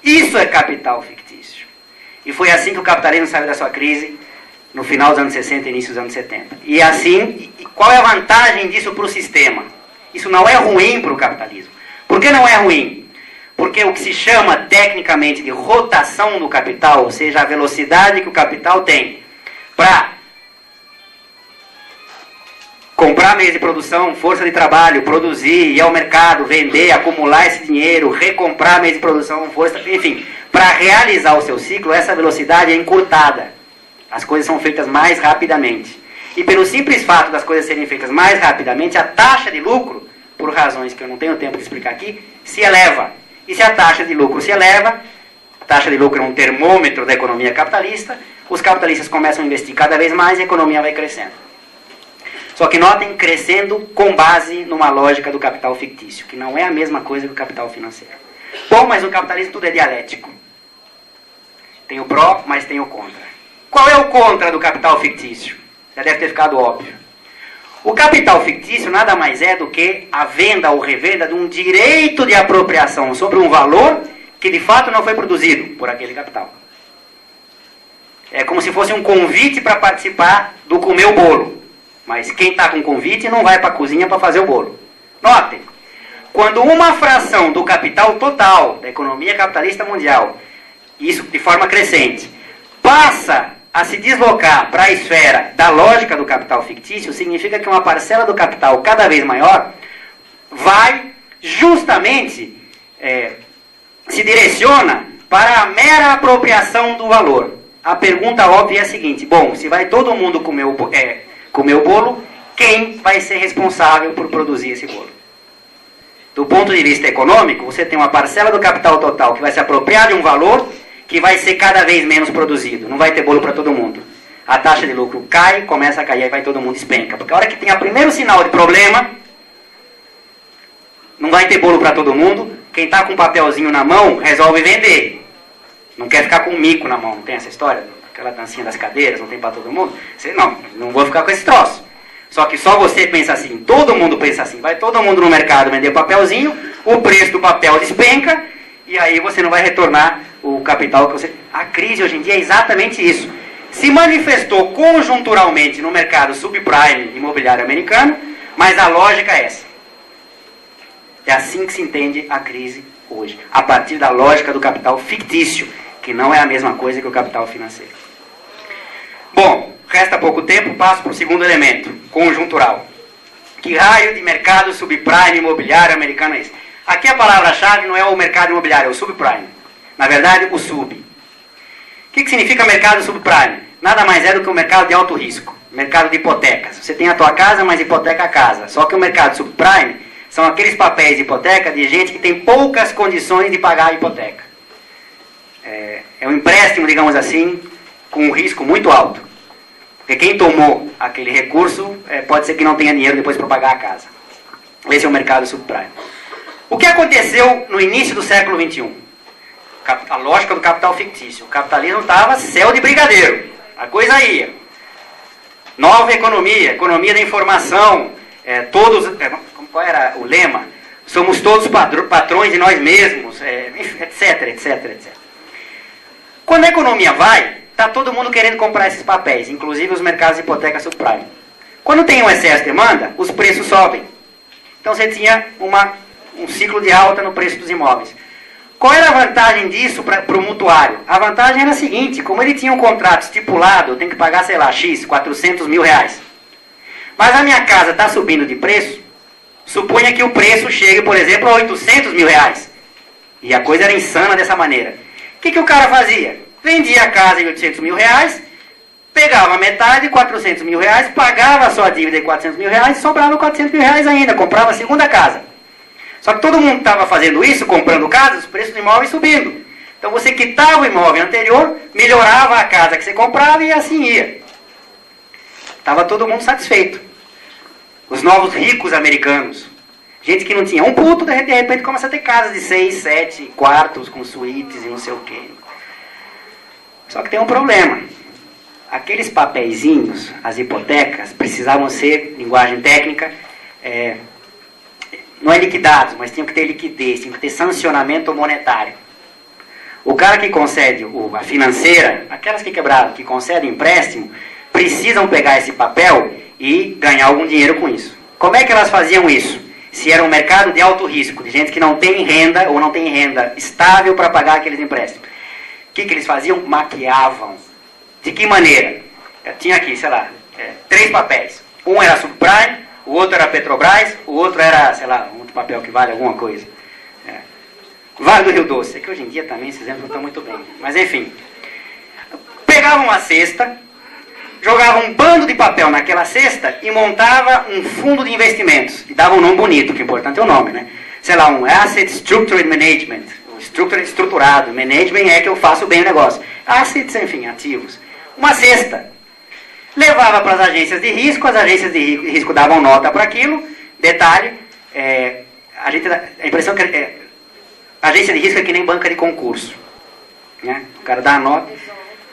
Isso é capital fictício. E foi assim que o capitalismo saiu da sua crise no final dos anos 60 e início dos anos 70. E assim, qual é a vantagem disso para o sistema? Isso não é ruim para o capitalismo. Por que não é ruim? Porque o que se chama tecnicamente de rotação do capital, ou seja, a velocidade que o capital tem para comprar meios de produção, força de trabalho, produzir, ir ao mercado, vender, acumular esse dinheiro, recomprar meios de produção, força, enfim, para realizar o seu ciclo, essa velocidade é encurtada. As coisas são feitas mais rapidamente. E pelo simples fato das coisas serem feitas mais rapidamente, a taxa de lucro, por razões que eu não tenho tempo de explicar aqui, se eleva. E se a taxa de lucro se eleva, a taxa de lucro é um termômetro da economia capitalista, os capitalistas começam a investir cada vez mais e a economia vai crescendo. Só que notem, crescendo com base numa lógica do capital fictício, que não é a mesma coisa que o capital financeiro. Bom, mas no capitalismo tudo é dialético. Tem o pró, mas tem o contra. Qual é o contra do capital fictício? Já deve ter ficado óbvio. O capital fictício nada mais é do que a venda ou revenda de um direito de apropriação sobre um valor que de fato não foi produzido por aquele capital. É como se fosse um convite para participar do comer o bolo. Mas quem está com convite não vai para a cozinha para fazer o bolo. Notem, quando uma fração do capital total da economia capitalista mundial, isso de forma crescente, passa a se deslocar para a esfera da lógica do capital fictício, significa que uma parcela do capital cada vez maior vai justamente se direciona para a mera apropriação do valor. A pergunta óbvia é a seguinte: bom, se vai todo mundo comer o bolo, quem vai ser responsável por produzir esse bolo? Do ponto de vista econômico, você tem uma parcela do capital total que vai se apropriar de um valor que vai ser cada vez menos produzido. Não vai ter bolo para todo mundo. A taxa de lucro cai, começa a cair, aí vai todo mundo despenca. Porque a hora que tem o primeiro sinal de problema, não vai ter bolo para todo mundo, quem está com um papelzinho na mão resolve vender. Não quer ficar com um mico na mão, não tem essa história? Aquela dancinha das cadeiras, não tem para todo mundo? Você, não vou ficar com esse troço. Só que só você pensa assim, todo mundo pensa assim. Vai todo mundo no mercado vender papelzinho, o preço do papel despenca, e aí você não vai retornar o capital que você... A crise hoje em dia é exatamente isso. Se manifestou conjunturalmente no mercado subprime imobiliário americano, mas a lógica é essa. É assim que se entende a crise hoje, a partir da lógica do capital fictício, que não é a mesma coisa que o capital financeiro. Bom, resta pouco tempo, passo para o segundo elemento, conjuntural. Que raio de mercado subprime imobiliário americano é esse? Aqui a palavra-chave não é o mercado imobiliário, é o subprime. Na verdade, o sub. O que significa mercado subprime? Nada mais é do que um mercado de alto risco, mercado de hipotecas. Você tem a tua casa, mas hipoteca a casa. Só que o mercado subprime são aqueles papéis de hipoteca de gente que tem poucas condições de pagar a hipoteca. É um empréstimo, digamos assim, com um risco muito alto. Porque quem tomou aquele recurso pode ser que não tenha dinheiro depois para pagar a casa. Esse é o mercado subprime. O que aconteceu no início do século XXI? A lógica do capital fictício. O capitalismo estava céu de brigadeiro. A coisa ia. Nova economia, economia da informação. Qual era o lema? Somos todos patrões de nós mesmos, etc, etc, etc. Quando a economia vai, está todo mundo querendo comprar esses papéis, inclusive os mercados de hipoteca subprime. Quando tem um excesso de demanda, os preços sobem. Então você tinha um ciclo de alta no preço dos imóveis. Qual era a vantagem disso para o mutuário? A vantagem era a seguinte: como ele tinha um contrato estipulado, eu tenho que pagar, sei lá, X, 400 mil reais. Mas a minha casa está subindo de preço, suponha que o preço chegue, por exemplo, a 800 mil reais. E a coisa era insana dessa maneira. O que o cara fazia? Vendia a casa em 800 mil reais, pegava metade, 400 mil reais, pagava a sua dívida de 400 mil reais e sobrava 400 mil reais ainda, comprava a segunda casa. Só que todo mundo estava fazendo isso, comprando casas, os preços do imóvel subindo. Então você quitava o imóvel anterior, melhorava a casa que você comprava e assim ia. Estava todo mundo satisfeito. Os novos ricos americanos. Gente que não tinha um puto, de repente começa a ter casas de 6, 7 quartos, com suítes e não sei o quê. Só que tem um problema. Aqueles papeizinhos, as hipotecas, precisavam ser, linguagem técnica, não é liquidados, mas tinham que ter liquidez, tinham que ter sancionamento monetário. O cara que concede, a financeira, aquelas que quebraram, que concede empréstimo, precisam pegar esse papel e ganhar algum dinheiro com isso. Como é que elas faziam isso? Se era um mercado de alto risco, de gente que não tem renda ou não tem renda estável para pagar aqueles empréstimos. O que eles faziam? Maquiavam. De que maneira? Tinha aqui, sei lá, 3 papéis. Um era Subprime, o outro era Petrobras, o outro era, sei lá, um outro papel que vale alguma coisa. Vale do Rio Doce. É que hoje em dia também esses exemplos não estão muito bem. Mas enfim. Pegavam uma cesta, jogavam um bando de papel naquela cesta e montava um fundo de investimentos. E dava um nome bonito, que é importante é o nome, né? Sei lá, um Asset Structured Management. Estruturado. Management é que eu faço bem o negócio. Assets, enfim, ativos. Uma cesta. Levava para as agências de risco, as agências de risco davam nota para aquilo. Detalhe, a impressão que agência de risco é que nem banca de concurso. Né? O cara dá a nota.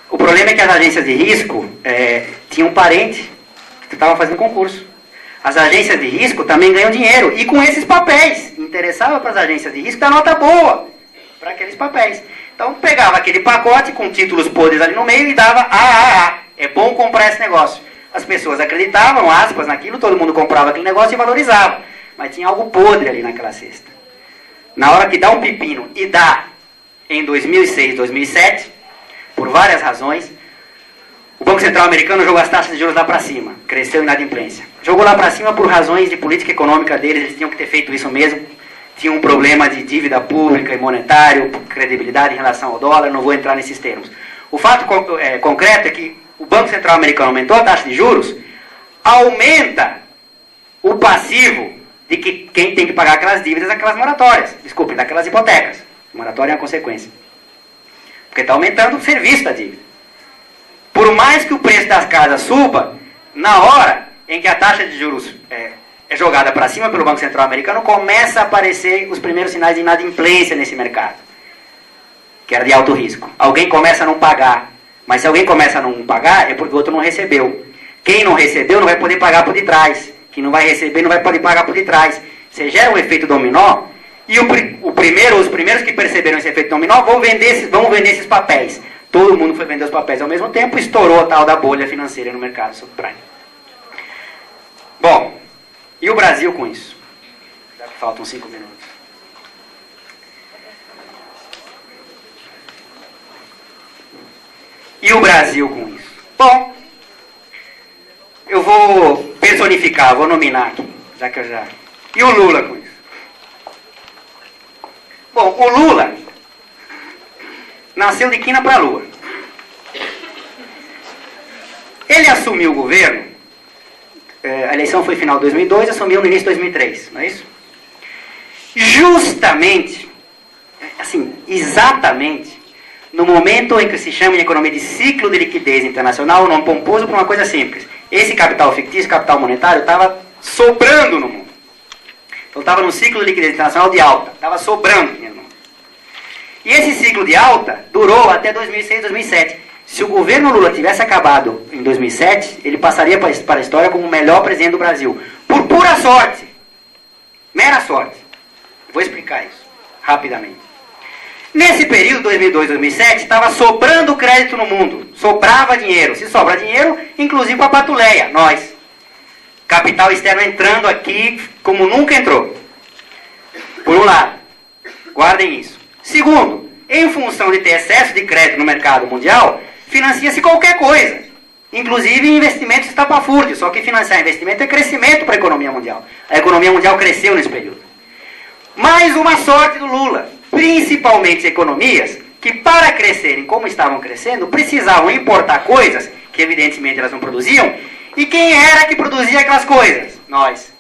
O problema é que as agências de risco tinham um parente que estava fazendo concurso. As agências de risco também ganham dinheiro. E com esses papéis. Interessava para as agências de risco dar nota boa para aqueles papéis. Então pegava aquele pacote com títulos podres ali no meio e dava é bom comprar esse negócio. As pessoas acreditavam, aspas, naquilo, todo mundo comprava aquele negócio e valorizava. Mas tinha algo podre ali naquela cesta. Na hora que dá um pepino, e dá em 2006, 2007, por várias razões, o Banco Central americano jogou as taxas de juros lá para cima, cresceu inadimplência. Jogou lá para cima por razões de política econômica deles, eles tinham que ter feito isso mesmo. Tinha um problema de dívida pública e monetário, credibilidade em relação ao dólar, não vou entrar nesses termos. O fato concreto é que o Banco Central americano aumentou a taxa de juros, aumenta o passivo de que quem tem que pagar aquelas dívidas, aquelas moratórias, desculpem, daquelas hipotecas. Moratória é uma consequência. Porque está aumentando o serviço da dívida. Por mais que o preço das casas suba, na hora em que a taxa de juros é jogada para cima pelo Banco Central americano, começa a aparecer os primeiros sinais de inadimplência nesse mercado, que era de alto risco. Alguém começa a não pagar, mas se alguém começa a não pagar, é porque o outro não recebeu. Quem não recebeu não vai poder pagar por detrás. Quem não vai receber não vai poder pagar por detrás. Você gera um efeito dominó, e os primeiros que perceberam esse efeito dominó vão vender esses papéis. Todo mundo foi vender os papéis ao mesmo tempo, estourou a tal da bolha financeira no mercado subprime. Bom, e o Brasil com isso? Já que faltam 5 minutos. E o Brasil com isso? Bom, eu vou personificar, vou nominar aqui, já que eu já... E o Lula com isso? Bom, o Lula nasceu de quina para a lua. Ele assumiu o governo, a eleição foi final de 2002, assumiu no início de 2003, não é isso? Justamente, assim, exatamente, no momento em que se chama em economia de ciclo de liquidez internacional, um nome pomposo para uma coisa simples. Esse capital fictício, capital monetário, estava sobrando no mundo. Então estava num ciclo de liquidez internacional de alta, estava sobrando dinheiro no mundo. E esse ciclo de alta durou até 2006, 2007. Se o governo Lula tivesse acabado em 2007, ele passaria para a história como o melhor presidente do Brasil. Por pura sorte. Mera sorte. Vou explicar isso rapidamente. Nesse período, 2002, 2007, estava sobrando crédito no mundo. Sobrava dinheiro. Se sobra dinheiro, inclusive para a patuleia, nós. Capital externo entrando aqui como nunca entrou. Por um lado, guardem isso. Segundo, em função de ter excesso de crédito no mercado mundial, financia-se qualquer coisa. Inclusive investimentos estapafúrdios. Só que financiar investimento é crescimento para a economia mundial. A economia mundial cresceu nesse período. Mais uma sorte do Lula. Principalmente economias que, para crescerem como estavam crescendo, precisavam importar coisas que evidentemente elas não produziam. E quem era que produzia aquelas coisas? Nós.